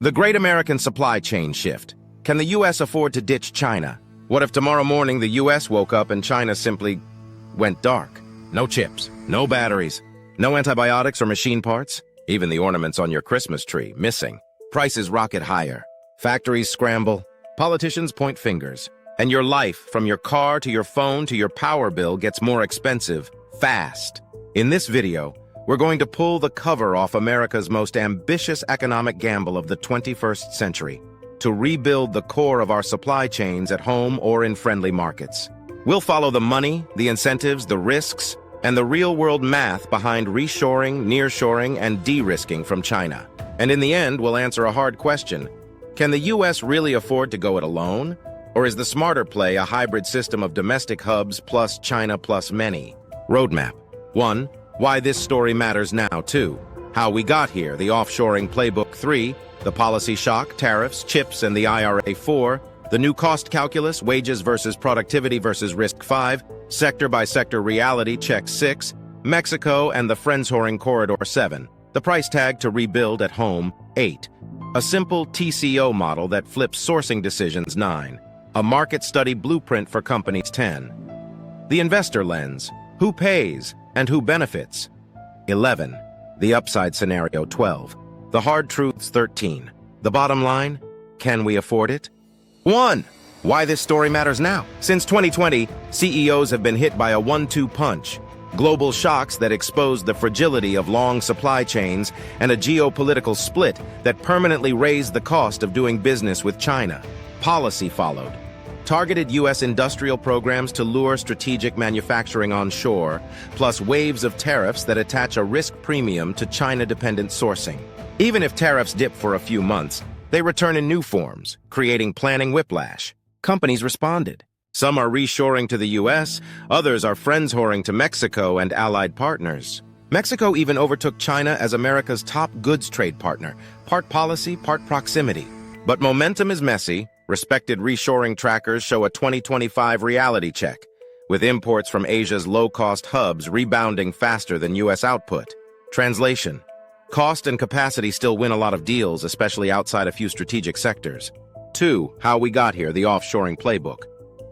The Great American Supply Chain Shift. Can the U.S. afford to ditch China? What if tomorrow morning the U.S. woke up and China simply went dark? No chips, no batteries, no antibiotics or machine parts, even the ornaments on your Christmas tree missing. Prices rocket higher, factories scramble, politicians point fingers, and your life, from your car to your phone to your power bill, gets more expensive, fast. In this video, we're going to pull the cover off America's most ambitious economic gamble of the 21st century, to rebuild the core of our supply chains at home or in friendly markets. We'll follow the money, the incentives, the risks, and the real-world math behind reshoring, nearshoring, and de-risking from China. And in the end, we'll answer a hard question. Can the U.S. really afford to go it alone? Or is the smarter play a hybrid system of domestic hubs plus China plus many? Roadmap. 1. Why this story matters now. 2. How we got here, the offshoring playbook. 3. The policy shock, tariffs, chips, and the IRA. 4. The new cost calculus, wages versus productivity versus risk. 5. Sector-by-sector reality check. 6. Mexico and the friendshoring corridor. 7. The price tag to rebuild at home. 8. A simple TCO model that flips sourcing decisions. 9. A market study blueprint for companies. 10. The investor lens, who pays and who benefits. 11. The upside scenario. 12. The hard truths. 13. The bottom line, can we afford it? 1. Why this story matters now. Since 2020, CEOs have been hit by a 1-2 punch. Global shocks that exposed the fragility of long supply chains and a geopolitical split that permanently raised the cost of doing business with China. Policy followed. Targeted U.S. industrial programs to lure strategic manufacturing onshore, plus waves of tariffs that attach a risk premium to China-dependent sourcing. Even if tariffs dip for a few months, they return in new forms, creating planning whiplash. Companies responded. Some are reshoring to the U.S., others are friendshoring to Mexico and allied partners. Mexico even overtook China as America's top goods trade partner, part policy, part proximity. But momentum is messy. Respected reshoring trackers show a 2025 reality check, with imports from Asia's low-cost hubs rebounding faster than U.S. output. Translation: cost and capacity still win a lot of deals, especially outside a few strategic sectors. 2. How we got here, the offshoring playbook.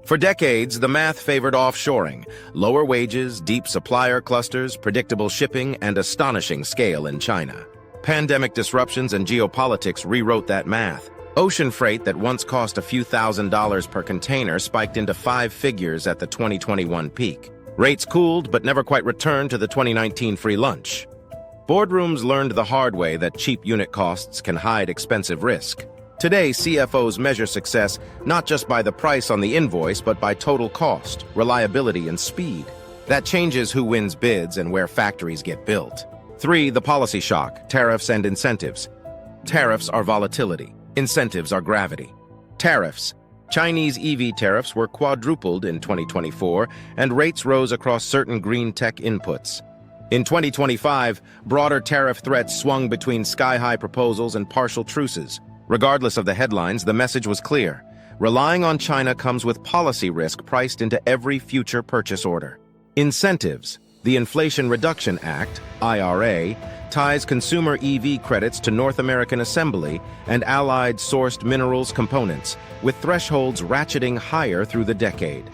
For decades, the math favored offshoring: lower wages, deep supplier clusters, predictable shipping, and astonishing scale in China. Pandemic disruptions and geopolitics rewrote that math. Ocean freight that once cost a few $1,000s per container spiked into 5 figures at the 2021 peak. Rates cooled but never quite returned to the 2019 free lunch. Boardrooms learned the hard way that cheap unit costs can hide expensive risk. Today, CFOs measure success not just by the price on the invoice, but by total cost, reliability, and speed. That changes who wins bids and where factories get built. 3. The policy shock, tariffs and incentives. Tariffs are volatility. Incentives are gravity. Tariffs. Chinese EV tariffs were quadrupled in 2024, and rates rose across certain green tech inputs. In 2025, broader tariff threats swung between sky-high proposals and partial truces. Regardless of the headlines, the message was clear. Relying on China comes with policy risk priced into every future purchase order. Incentives. The Inflation Reduction Act, IRA, ties consumer EV credits to North American assembly and allied sourced minerals components, with thresholds ratcheting higher through the decade.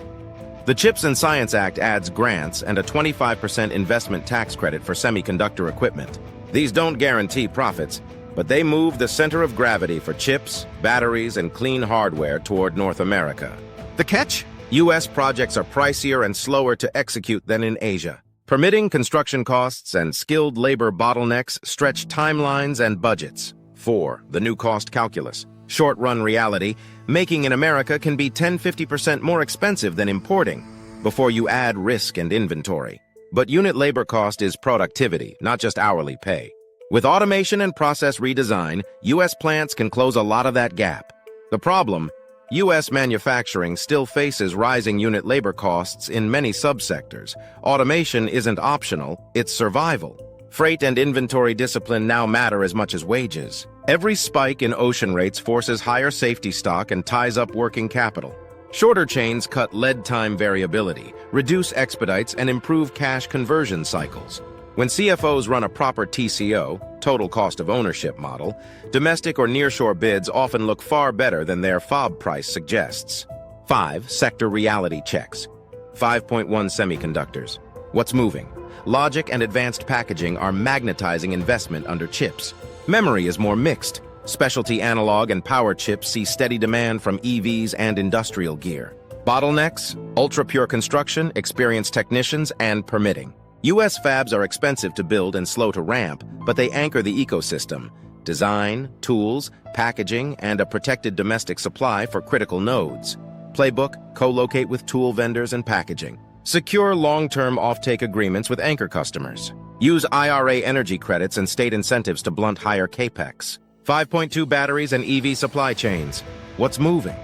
The CHIPS and Science Act adds grants and a 25% investment tax credit for semiconductor equipment. These don't guarantee profits, but they move the center of gravity for chips, batteries, and clean hardware toward North America. The catch? U.S. projects are pricier and slower to execute than in Asia. Permitting construction costs and skilled labor bottlenecks stretch timelines and budgets. 4. The new cost calculus. Short-run reality, making in America can be 10–50% more expensive than importing before you add risk and inventory. But unit labor cost is productivity, not just hourly pay. With automation and process redesign, U.S. plants can close a lot of that gap. The problem? U.S. manufacturing still faces rising unit labor costs in many subsectors. Automation isn't optional, it's survival. Freight and inventory discipline now matter as much as wages. Every spike in ocean rates forces higher safety stock and ties up working capital. Shorter chains cut lead time variability, reduce expedites, and improve cash conversion cycles. When CFOs run a proper TCO, total cost of ownership model, domestic or nearshore bids often look far better than their FOB price suggests. 5. Sector reality checks. 5.1 Semiconductors. What's moving? Logic and advanced packaging are magnetizing investment under chips. Memory is more mixed. Specialty analog and power chips see steady demand from EVs and industrial gear. Bottlenecks, ultra-pure construction, experienced technicians, and permitting. U.S. fabs are expensive to build and slow to ramp, but they anchor the ecosystem. Design, tools, packaging, and a protected domestic supply for critical nodes. Playbook, co-locate with tool vendors and packaging. Secure long-term offtake agreements with anchor customers. Use IRA energy credits and state incentives to blunt higher capex. 5.2 Batteries and EV supply chains. What's moving?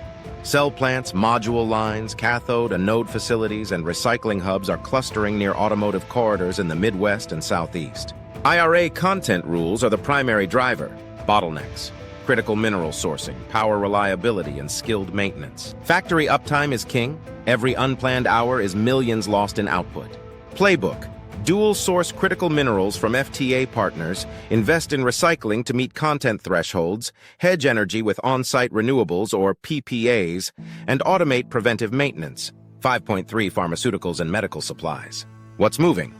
Cell plants, module lines, cathode and node facilities, and recycling hubs are clustering near automotive corridors in the Midwest and Southeast. IRA content rules are the primary driver. Bottlenecks, critical mineral sourcing, power reliability, and skilled maintenance. Factory uptime is king. Every unplanned hour is millions lost in output. Playbook. Dual-source critical minerals from FTA partners, invest in recycling to meet content thresholds, hedge energy with on-site renewables or PPAs, and automate preventive maintenance. 5.3 Pharmaceuticals and medical supplies. What's moving?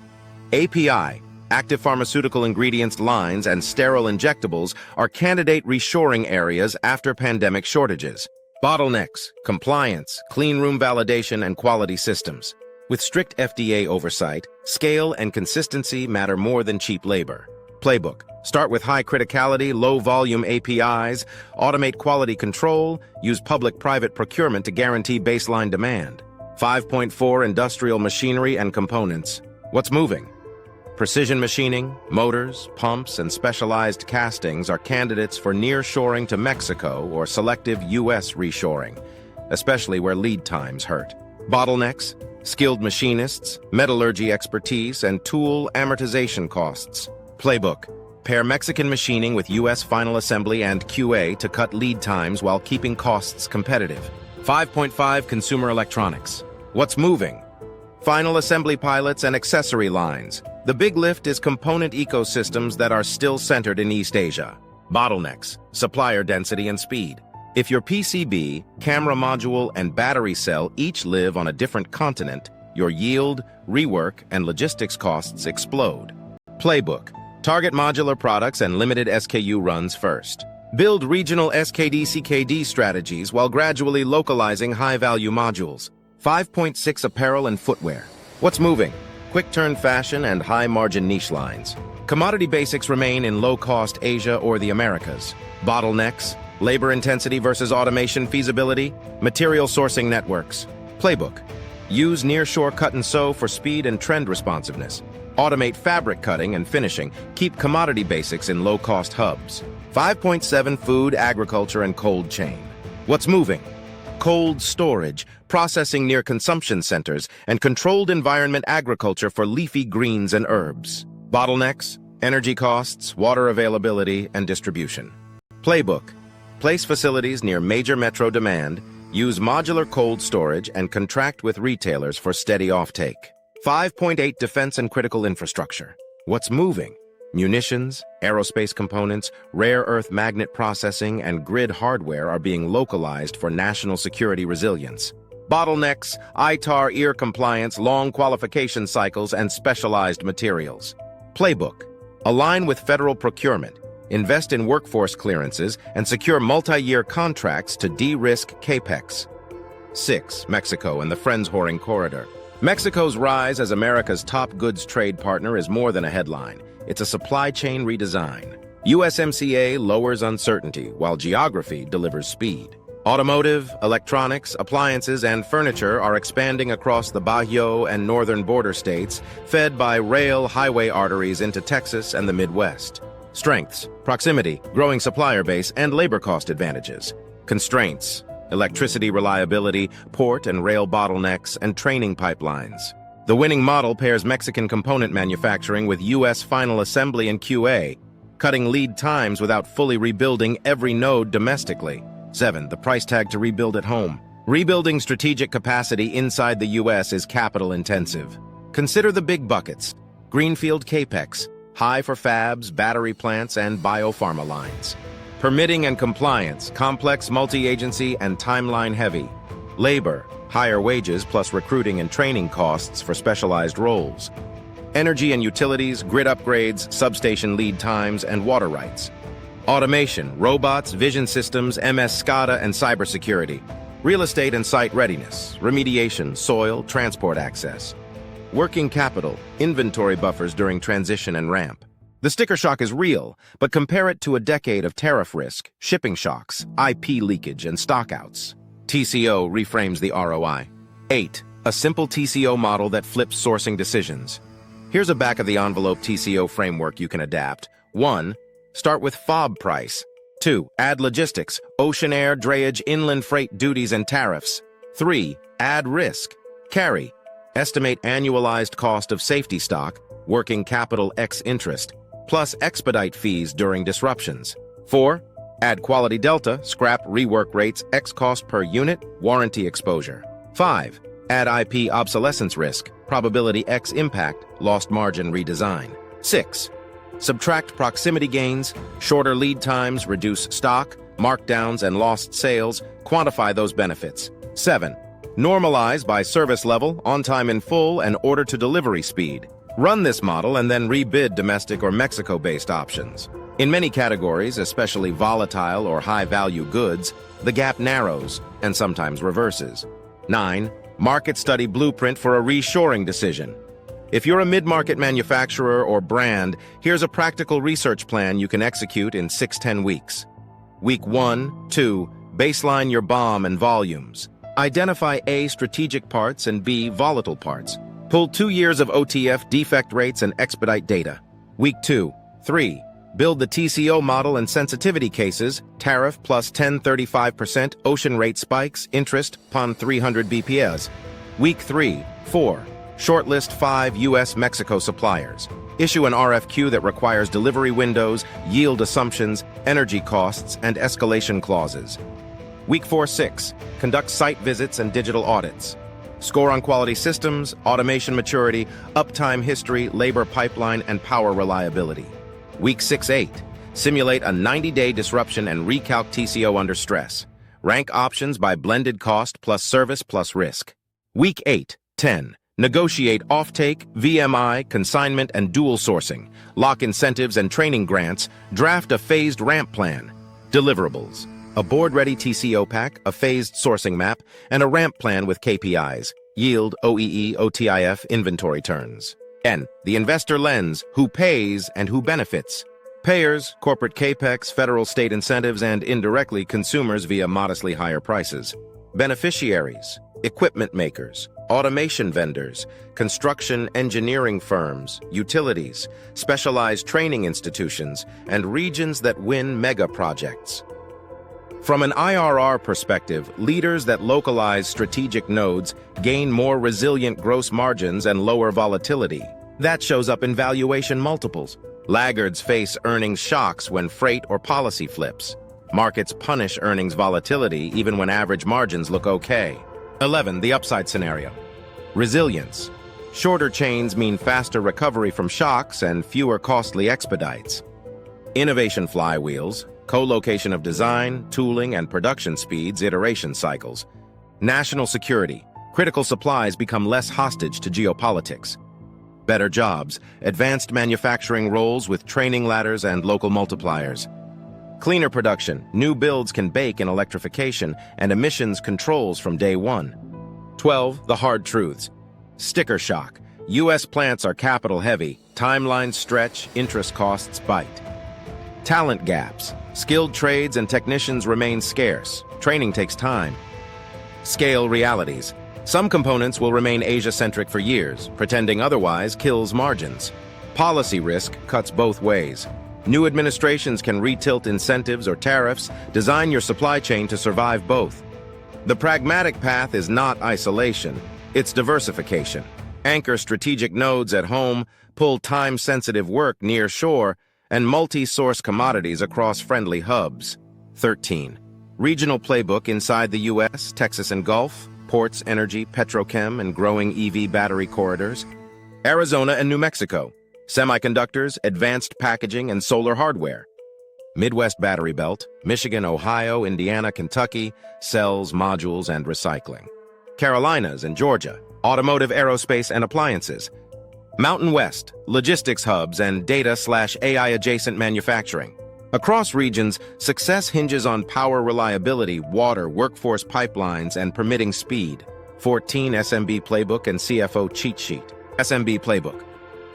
API, active pharmaceutical ingredients lines, and sterile injectables are candidate reshoring areas after pandemic shortages. Bottlenecks, compliance, clean room validation, and quality systems. With strict FDA oversight, scale and consistency matter more than cheap labor. Playbook. Start with high criticality, low-volume APIs, automate quality control, use public-private procurement to guarantee baseline demand. 5.4 Industrial machinery and components. What's moving? Precision machining, motors, pumps, and specialized castings are candidates for nearshoring to Mexico or selective U.S. reshoring, especially where lead times hurt. Bottlenecks, skilled machinists, metallurgy expertise, and tool amortization costs. Playbook. Pair Mexican machining with U.S. final assembly and QA to cut lead times while keeping costs competitive. 5.5 Consumer electronics. What's moving? Final assembly pilots and accessory lines. The big lift is component ecosystems that are still centered in East Asia. Bottlenecks, supplier density and speed. If your PCB, camera module, and battery cell each live on a different continent, your yield, rework, and logistics costs explode. Playbook. Target modular products and limited SKU runs first. Build regional SKD-CKD strategies while gradually localizing high-value modules. 5.6 Apparel and footwear. What's moving? Quick-turn fashion and high-margin niche lines. Commodity basics remain in low-cost Asia or the Americas. Bottlenecks, labor intensity versus automation feasibility, material sourcing networks. Playbook. Use nearshore cut and sew for speed and trend responsiveness. Automate fabric cutting and finishing. Keep commodity basics in low-cost hubs. 5.7 Food, agriculture, and cold chain. What's moving? Cold storage, processing near consumption centers, and controlled environment agriculture for leafy greens and herbs. Bottlenecks, energy costs, water availability, and distribution. Playbook. Place facilities near major metro demand, use modular cold storage, and contract with retailers for steady offtake. 5.8 Defense and critical infrastructure. What's moving? Munitions, aerospace components, rare earth magnet processing, and grid hardware are being localized for national security resilience. Bottlenecks, ITAR EAR compliance, long qualification cycles, and specialized materials. Playbook. Align with federal procurement. Invest in workforce clearances and secure multi-year contracts to de-risk CAPEX. 6. Mexico and the Friendshoring Corridor. Mexico's rise as America's top goods trade partner is more than a headline. It's a supply chain redesign. USMCA lowers uncertainty, while geography delivers speed. Automotive, electronics, appliances, and furniture are expanding across the Bajío and northern border states, fed by rail highway arteries into Texas and the Midwest. Strengths, proximity, growing supplier base, and labor cost advantages. Constraints, electricity reliability, port and rail bottlenecks, and training pipelines. The winning model pairs Mexican component manufacturing with U.S. final assembly and QA, cutting lead times without fully rebuilding every node domestically. 7. The price tag to rebuild at home. Rebuilding strategic capacity inside the U.S. is capital intensive. Consider the big buckets. Greenfield capex, high for fabs, battery plants, and biopharma lines. Permitting and compliance, complex, multi-agency, and timeline-heavy. Labor, higher wages plus recruiting and training costs for specialized roles. Energy and utilities, grid upgrades, substation lead times, and water rights. Automation, robots, vision systems, MS SCADA, and cybersecurity. Real estate and site readiness, remediation, soil, transport access. Working capital, inventory buffers during transition and ramp. The sticker shock is real, but compare it to a decade of tariff risk, shipping shocks, IP leakage, and stockouts. TCO reframes the ROI. 8. A simple TCO model that flips sourcing decisions. Here's a back-of-the-envelope TCO framework you can adapt. 1. Start with FOB price. 2. Add logistics, ocean air, drayage, inland freight, duties, and tariffs. 3. Add risk. Carry. Estimate annualized cost of safety stock, working capital x interest, plus expedite fees during disruptions. 4. Add quality delta, scrap rework rates, x cost per unit, warranty exposure. 5. Add IP obsolescence risk, probability x impact, lost margin redesign. 6. Subtract proximity gains, shorter lead times, reduce stock, markdowns, and lost sales, quantify those benefits. 7. Normalize by service level, on time in full, and order to delivery speed. Run this model and then rebid domestic or Mexico-based options. In many categories, especially volatile or high-value goods, the gap narrows and sometimes reverses. 9. Market study blueprint for a reshoring decision. If you're a mid-market manufacturer or brand, here's a practical research plan you can execute in 6-10 weeks. Week 1, 2, baseline your BOM and volumes. Identify A, strategic parts, and B, volatile parts. Pull 2 years of OTF defect rates and expedite data. Week 2, 3, build the TCO model and sensitivity cases, tariff plus 10-35%, ocean rate spikes, interest, upon 300 BPS. Week 3, 4, shortlist 5 U.S.-Mexico suppliers. Issue an RFQ that requires delivery windows, yield assumptions, energy costs, and escalation clauses. Week 4-6, conduct site visits and digital audits. Score on quality systems, automation maturity, uptime history, labor pipeline, and power reliability. Week 6-8, simulate a 90-day disruption and recalc TCO under stress. Rank options by blended cost plus service plus risk. Week 8-10, negotiate offtake, VMI, consignment, and dual sourcing. Lock incentives and training grants. Draft a phased ramp plan. Deliverables: a board-ready TCO pack, a phased sourcing map, and a ramp plan with KPIs, yield, OEE, OTIF, inventory turns. N, the investor lens, who pays and who benefits. Payers, corporate capex, federal state incentives, and indirectly consumers via modestly higher prices. Beneficiaries, equipment makers, automation vendors, construction engineering firms, utilities, specialized training institutions, and regions that win mega projects. From an IRR perspective, leaders that localize strategic nodes gain more resilient gross margins and lower volatility. That shows up in valuation multiples. Laggards face earnings shocks when freight or policy flips. Markets punish earnings volatility even when average margins look okay. 11. The upside scenario. Resilience. Shorter chains mean faster recovery from shocks and fewer costly expedites. Innovation flywheels. Co-location of design, tooling, and production speeds, iteration cycles. National security. Critical supplies become less hostage to geopolitics. Better jobs. Advanced manufacturing roles with training ladders and local multipliers. Cleaner production. New builds can bake in electrification and emissions controls from day one. 12. The hard truths. Sticker shock. U.S. plants are capital heavy. Timelines stretch, interest costs bite. Talent gaps. Skilled trades and technicians remain scarce. Training takes time. Scale realities. Some components will remain Asia-centric for years. Pretending otherwise kills margins. Policy risk cuts both ways. New administrations can retilt incentives or tariffs. Design your supply chain to survive both. The pragmatic path is not isolation. It's diversification. Anchor strategic nodes at home, pull time-sensitive work near shore, and multi-source commodities across friendly hubs. 13. Regional playbook inside the U.S., Texas and Gulf, ports, energy, petrochem, and growing EV battery corridors. Arizona and New Mexico, Semiconductors, advanced packaging, and solar hardware. Midwest Battery Belt, Michigan, Ohio, Indiana, Kentucky, cells, modules, and recycling. Carolinas and Georgia, automotive, aerospace, and appliances. Mountain West, logistics hubs and data/AI-adjacent manufacturing. Across regions, success hinges on power reliability, water, workforce pipelines, and permitting speed. 14 SMB Playbook and CFO Cheat Sheet. SMB Playbook.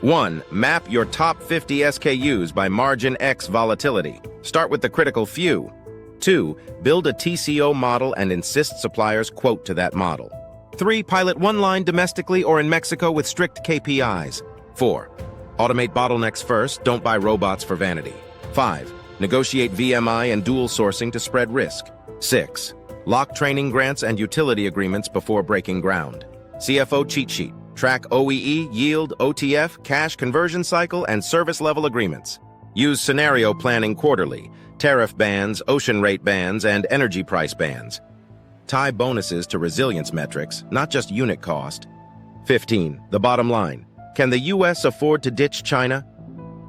1. Map your top 50 SKUs by margin X volatility. Start with the critical few. 2. Build a TCO model and insist suppliers quote to that model. 3. Pilot one line domestically or in Mexico with strict KPIs. 4. Automate bottlenecks first, don't buy robots for vanity. 5. Negotiate VMI and dual sourcing to spread risk. 6. Lock training grants and utility agreements before breaking ground. CFO Cheat Sheet. Track OEE, yield, OTF, cash conversion cycle, and service level agreements. Use scenario planning quarterly, tariff bands, ocean rate bands, and energy price bands. Tie bonuses to resilience metrics, not just unit cost. 15. The bottom line. Can the U.S. afford to ditch China?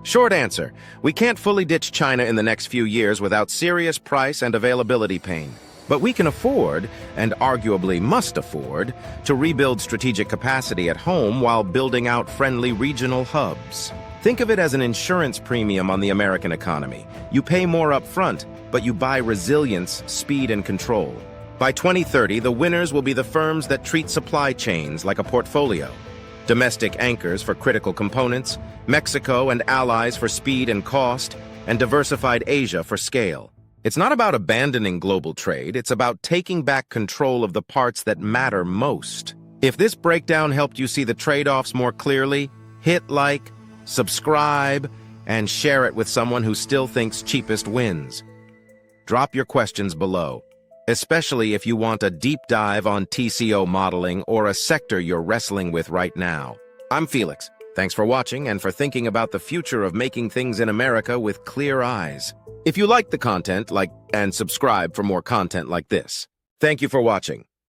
Short answer. We can't fully ditch China in the next few years without serious price and availability pain. But we can afford, and arguably must afford, to rebuild strategic capacity at home while building out friendly regional hubs. Think of it as an insurance premium on the American economy. You pay more up front, but you buy resilience, speed, and control. By 2030, the winners will be the firms that treat supply chains like a portfolio. Domestic anchors for critical components, Mexico and allies for speed and cost, and diversified Asia for scale. It's not about abandoning global trade, it's about taking back control of the parts that matter most. If this breakdown helped you see the trade-offs more clearly, hit like, subscribe, and share it with someone who still thinks cheapest wins. Drop your questions below, especially if you want a deep dive on TCO modeling or a sector you're wrestling with right now. I'm Felix. Thanks for watching and for thinking about the future of making things in America with clear eyes. If you like the content, like and subscribe for more content like this. Thank you for watching.